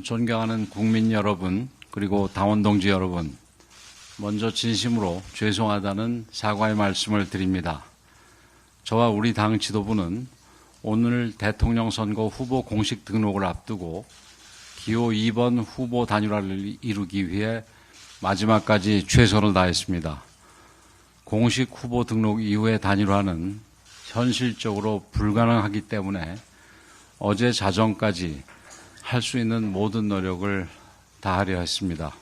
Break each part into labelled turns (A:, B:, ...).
A: 존경하는 국민 여러분, 그리고 당원 동지 여러분, 먼저 진심으로 죄송하다는 사과의 말씀을 드립니다. 저와 우리 당 지도부는 오늘 대통령 선거 후보 공식 등록을 앞두고 기호 2번 후보 단일화를 이루기 위해 마지막까지 최선을 다했습니다. 공식 후보 등록 이후의 단일화는 현실적으로 불가능하기 때문에 어제 자정까지 할 수 있는 모든 노력을 다하려 했습니다.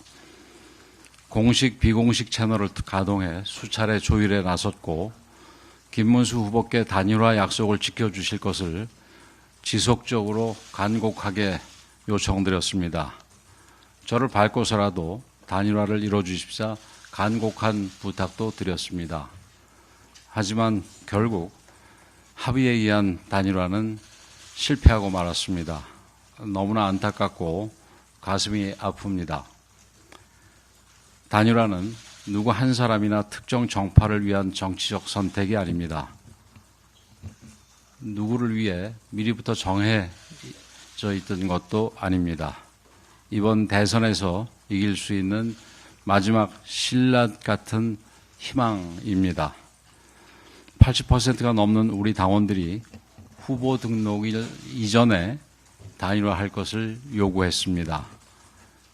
A: 공식, 비공식 채널을 가동해 수차례 조율에 나섰고 김문수 후보께 단일화 약속을 지켜주실 것을 지속적으로 간곡하게 요청드렸습니다. 저를 밟고서라도 단일화를 이뤄주십사 간곡한 부탁도 드렸습니다. 하지만 결국 합의에 의한 단일화는 실패하고 말았습니다. 너무나 안타깝고 가슴이 아픕니다. 단일화는 누구 한 사람이나 특정 정파를 위한 정치적 선택이 아닙니다. 누구를 위해 미리부터 정해져 있던 것도 아닙니다. 이번 대선에서 이길 수 있는 마지막 신라 같은 희망입니다. 80%가 넘는 우리 당원들이 후보 등록일 이전에 단일화할 것을 요구했습니다.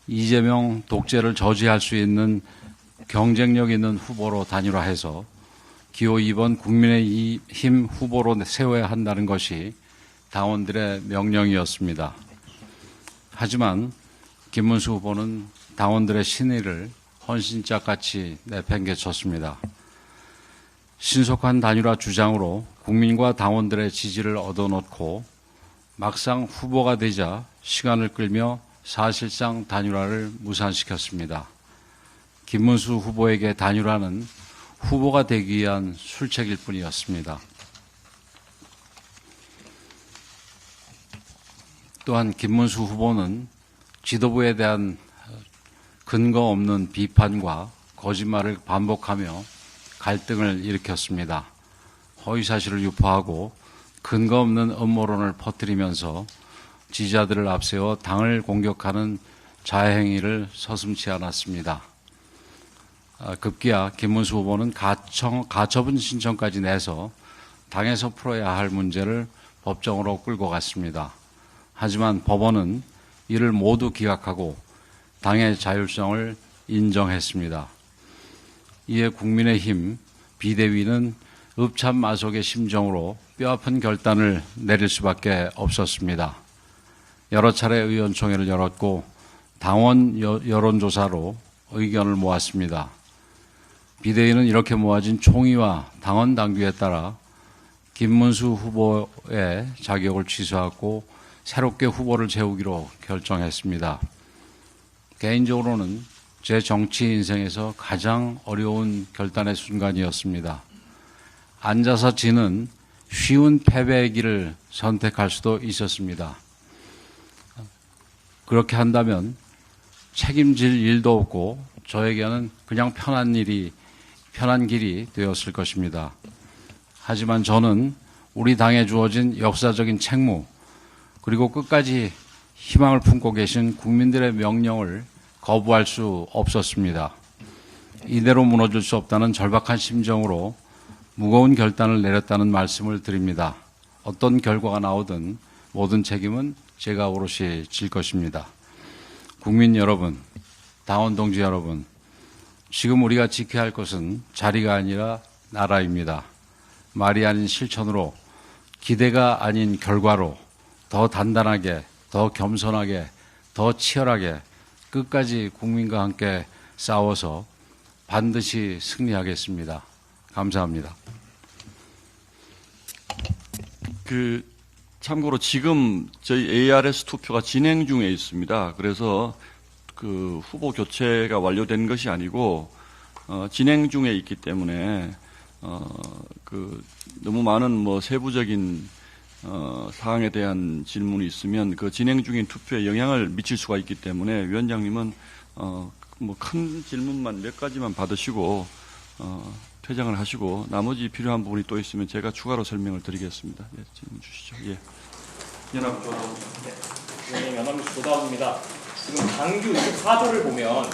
A: 이재명 독재를 저지할 수 있는 경쟁력 있는 후보로 단일화해서 기호 2번 국민의힘 후보로 세워야 한다는 것이 당원들의 명령이었습니다. 하지만 김문수 후보는 당원들의 신의를 헌신짝같이 내팽개쳤습니다. 신속한 단일화 주장으로 국민과 당원들의 지지를 얻어놓고 막상 후보가 되자 시간을 끌며 사실상 단일화를 무산시켰습니다. 김문수 후보에게 단일화는 후보가 되기 위한 술책일 뿐이었습니다. 또한 김문수 후보는 지도부에 대한 근거 없는 비판과 거짓말을 반복하며 갈등을 일으켰습니다. 허위사실을 유포하고 근거 없는 음모론을 퍼뜨리면서 지지자들을 앞세워 당을 공격하는 자해행위를 서슴지 않았습니다. 급기야 김문수 후보는 가처분 신청까지 내서 당에서 풀어야 할 문제를 법정으로 끌고 갔습니다. 하지만 법원은 이를 모두 기각하고 당의 자율성을 인정했습니다. 이에 국민의힘 비대위는 읍참마속의 심정으로 뼈아픈 결단을 내릴 수밖에 없었습니다. 여러 차례 의원총회를 열었고 당원 여론조사로 의견을 모았습니다. 비대위는 이렇게 모아진 총의와 당원 당규에 따라 김문수 후보의 자격을 취소하고 새롭게 후보를 세우기로 결정했습니다. 개인적으로는 제 정치 인생에서 가장 어려운 결단의 순간이었습니다. 앉아서 지는 쉬운 패배의 길을 선택할 수도 있었습니다. 그렇게 한다면 책임질 일도 없고 저에게는 그냥 편한 길이 되었을 것입니다. 하지만 저는 우리 당에 주어진 역사적인 책무, 그리고 끝까지 희망을 품고 계신 국민들의 명령을 거부할 수 없었습니다. 이대로 무너질 수 없다는 절박한 심정으로 무거운 결단을 내렸다는 말씀을 드립니다. 어떤 결과가 나오든 모든 책임은 제가 오롯이 질 것입니다. 국민 여러분, 당원 동지 여러분, 지금 우리가 지켜야 할 것은 자리가 아니라 나라입니다. 말이 아닌 실천으로, 기대가 아닌 결과로 더 단단하게, 더 겸손하게, 더 치열하게 끝까지 국민과 함께 싸워서 반드시 승리하겠습니다. 감사합니다.
B: 참고로 지금 저희 ARS 투표가 진행 중에 있습니다. 그래서 후보 교체가 완료된 것이 아니고 진행 중에 있기 때문에 너무 많은 세부적인 사항에 대한 질문이 있으면 그 진행 중인 투표에 영향을 미칠 수가 있기 때문에 위원장님은 큰 질문만 몇 가지만 받으시고 퇴장을 하시고 나머지 필요한 부분이 또 있으면 제가 추가로 설명을 드리겠습니다. 네, 질문 주시죠. 예. 연합조합.
C: 네, 연합뉴스 조다원입니다. 지금 당규 24조를 보면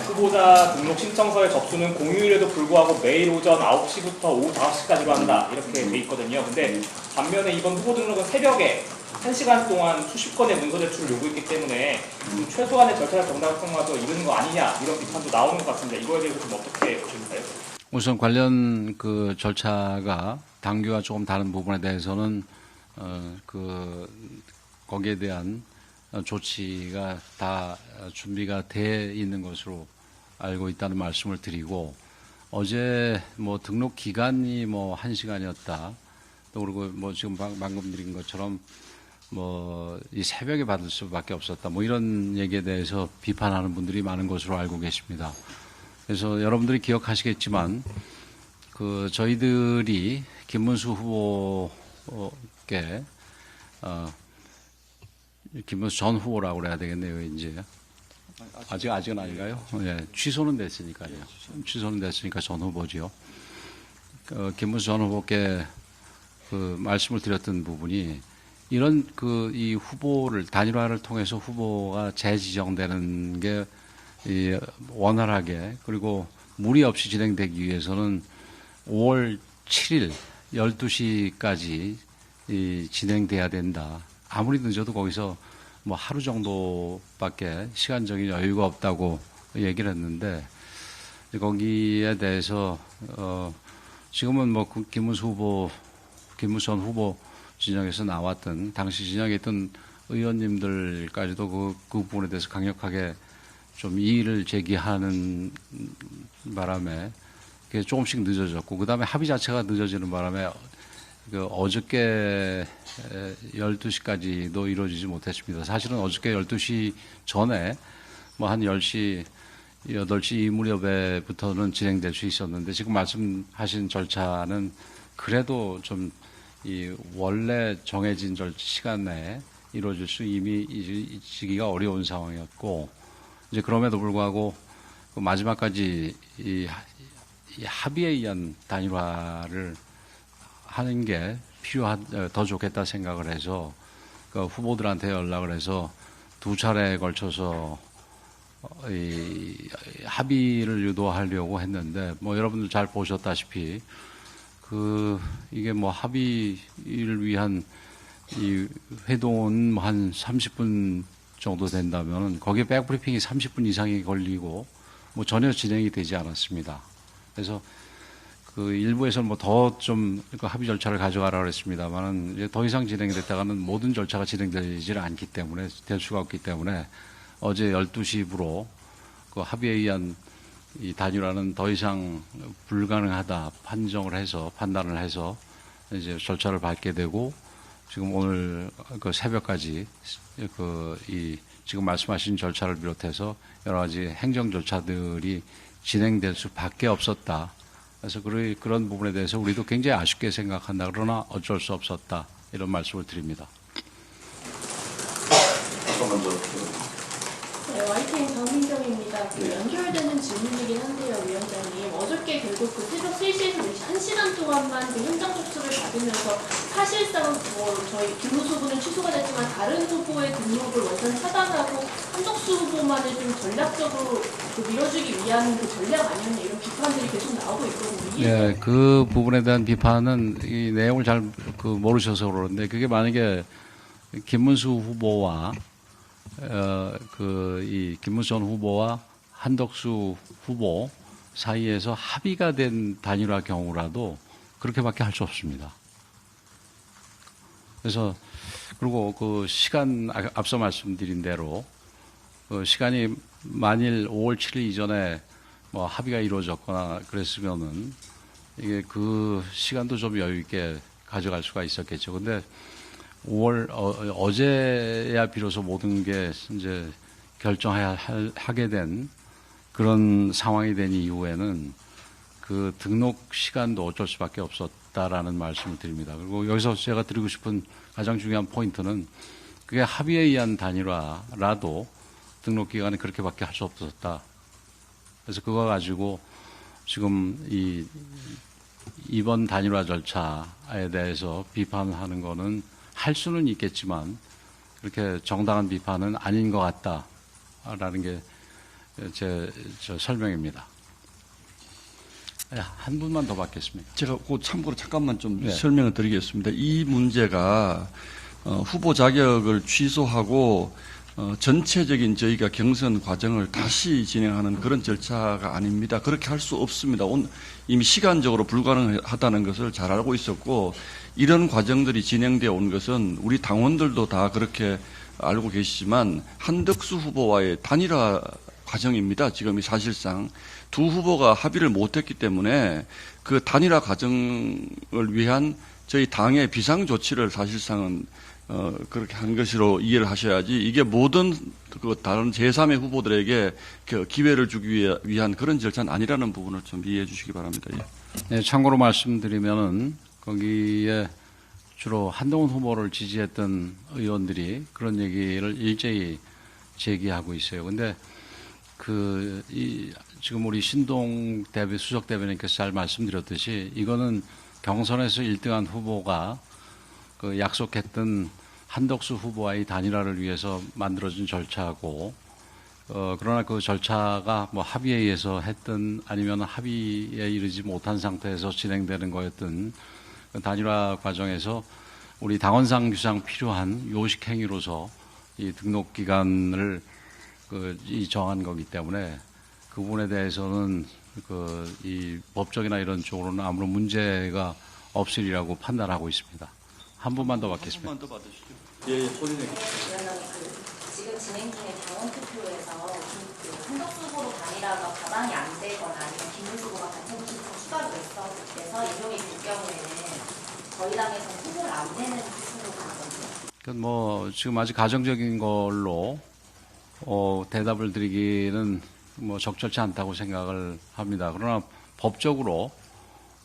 C: 후보자 등록 신청서의 접수는 공휴일에도 불구하고 매일 오전 9시부터 오후 5시까지로 한다 이렇게 돼 있거든요. 근데 반면에 이번 후보 등록은 새벽에 1시간 동안 수십 건의 문서 제출을 요구했기 때문에 최소한의 절차적 정당성마저 이르는 거 아니냐 이런 비판도 나오는 것 같습니다. 이거에 대해서 좀 어떻게 보십니까요?
A: 우선 관련 그 절차가 당규와 조금 다른 부분에 대해서는 거기에 대한 조치가 다 준비가 돼 있는 것으로 알고 있다는 말씀을 드리고, 어제 뭐 등록 기간이 뭐 1시간이었다. 또 그리고 뭐 지금 방금 드린 것처럼 뭐 이 새벽에 받을 수밖에 없었다. 뭐 이런 얘기에 대해서 비판하는 분들이 많은 것으로 알고 계십니다. 그래서 여러분들이 기억하시겠지만 저희들이 김문수 후보께 김문수 전 후보라고 그래야 되겠네요, 이제. 아직은 아닌가요? 예, 취소는 됐으니까요. 취소는 됐으니까 전 후보지요. 김문수 전 후보께 말씀을 드렸던 부분이, 이런 이 후보를, 단일화를 통해서 후보가 재지정되는 게 원활하게, 그리고 무리 없이 진행되기 위해서는 5월 7일 12시까지 진행돼야 된다. 아무리 늦어도 거기서 뭐 하루 정도밖에 시간적인 여유가 없다고 얘기를 했는데, 거기에 대해서 지금은 뭐 김문수 전 후보 진영에서 나왔던, 당시 진영에 있던 의원님들까지도 그 부분에 대해서 강력하게 좀 이의를 제기하는 바람에 그게 조금씩 늦어졌고, 그 다음에 합의 자체가 늦어지는 바람에 어저께 12시까지도 이루어지지 못했습니다. 사실은 어저께 12시 전에 뭐 한 10시, 8시 이 무렵에부터는 진행될 수 있었는데, 지금 말씀하신 절차는 그래도 좀 원래 정해진 시간에 이루어질 수 이미 이지기가 어려운 상황이었고, 이제 그럼에도 불구하고 마지막까지 이 합의에 의한 단일화를 하는 게 더 좋겠다 생각을 해서 후보들한테 연락을 해서 두 차례에 걸쳐서 합의를 유도하려고 했는데, 뭐 여러분들 잘 보셨다시피 이게 뭐 합의를 위한 이 회동은 한 30분 정도 된다면 거기에 백브리핑이 30분 이상이 걸리고 뭐 전혀 진행이 되지 않았습니다. 그래서 일부에서는 뭐 더 좀 합의 절차를 가져가라고 했습니다만은 이제 더 이상 진행이 됐다가는 모든 절차가 진행되지 않기 때문에, 될 수가 없기 때문에 어제 12시부로 합의에 의한 이 단일화는 더 이상 불가능하다 판단을 해서 이제 절차를 밟게 되고, 지금 오늘 새벽까지 지금 말씀하신 절차를 비롯해서 여러 가지 행정 절차들이 진행될 수밖에 없었다. 그래서 그런 부분에 대해서 우리도 굉장히 아쉽게 생각한다. 그러나 어쩔 수 없었다. 이런 말씀을 드립니다.
D: 네, YTN 정민경입니다. 연결되는 질문이긴 한데요, 위원장님. 어저께 결국 새벽 3시에서 1시간 동안만 현장 접수를 받으면서 사실상 저희 김문수 후보는 취소가 됐지만 다른 후보의 등록을 완전 차단하고 한덕수 후보만을 좀 전략적으로 밀어주기 위한 전략 아니었냐, 이런 비판들이 계속 나오고 있거든요.
A: 네, 그 부분에 대한 비판은 이 내용을 잘 모르셔서 그러는데, 그게 만약에 김문수 후보와 이 김문수 전 후보와 한덕수 후보 사이에서 합의가 된 단일화 경우라도 그렇게밖에 할 수 없습니다. 그래서 그리고 시간, 앞서 말씀드린 대로 시간이 만일 5월 7일 이전에 뭐 합의가 이루어졌거나 그랬으면은 이게 시간도 좀 여유 있게 가져갈 수가 있었겠죠. 근데 어제야 비로소 모든 게 이제 결정하게 된 그런 상황이 된 이후에는 등록 시간도 어쩔 수밖에 없었다라는 말씀을 드립니다. 그리고 여기서 제가 드리고 싶은 가장 중요한 포인트는, 그게 합의에 의한 단일화라도 등록 기간이 그렇게밖에 할 수 없었다. 그래서 그거 가지고 지금 이번 단일화 절차에 대해서 비판하는 거는 할 수는 있겠지만 그렇게 정당한 비판은 아닌 것 같다라는 게 제 설명입니다. 한 분만 더 받겠습니다.
B: 제가 그 참고로 잠깐만 좀
A: 네.
B: 설명을 드리겠습니다. 이 문제가 후보 자격을 취소하고 전체적인 저희가 경선 과정을 다시 진행하는 그런 절차가 아닙니다. 그렇게 할 수 없습니다. 이미 시간적으로 불가능하다는 것을 잘 알고 있었고 이런 과정들이 진행되어 온 것은 우리 당원들도 다 그렇게 알고 계시지만 한덕수 후보와의 단일화 과정입니다. 지금이 사실상 두 후보가 합의를 못했기 때문에 그 단일화 과정을 위한 저희 당의 비상 조치를 사실상은 그렇게 한 것으로 이해를 하셔야지 이게 모든 그 다른 제3의 후보들에게 그 기회를 주기 위한 그런 절차는 아니라는 부분을 좀 이해해 주시기 바랍니다. 예.
A: 네, 참고로 말씀드리면은 거기에 주로 한동훈 후보를 지지했던 의원들이 그런 얘기를 일제히 제기하고 있어요. 근데 지금 우리 신동 수석 대변인께서 잘 말씀드렸듯이 이거는 경선에서 1등한 후보가 그 약속했던 한덕수 후보와의 단일화를 위해서 만들어진 절차고, 그러나 그 절차가 뭐 합의에 의해서 했든 아니면 합의에 이르지 못한 상태에서 진행되는 거였던 그 단일화 과정에서 우리 당원상 규상 필요한 요식 행위로서 이 등록 기간을 정한 거기 때문에 그 부분에 대해서는 이 법적이나 이런 쪽으로는 아무런 문제가 없으리라고 판단하고 있습니다. 한 분만 더 받겠습니다.
B: 한 번만 더 받으시죠. 예, 본인의
E: 위원장님, 지금 진행 중인 당원 투표에서 한덕수 후보로 단일화가 가방이 안 되거나 아니면 김문수 후보가 같은 곳에서 추가로 돼서 이종의 경우에는 저희 당에서 후보를 안 내는 수로 가거든요.
A: 지금 아직 가정적인 걸로 대답을 드리기는 적절치 않다고 생각을 합니다. 그러나 법적으로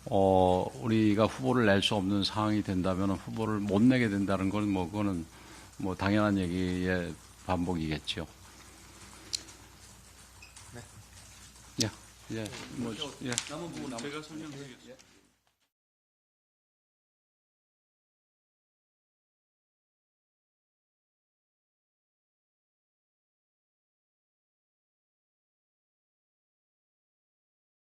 A: 우리가 후보를 낼 수 없는 상황이 된다면 후보를 못 내게 된다는 건 그거는 당연한 얘기의 반복이겠죠. 네. 예.
B: 남은 부분은 제가 설명드리겠습니다.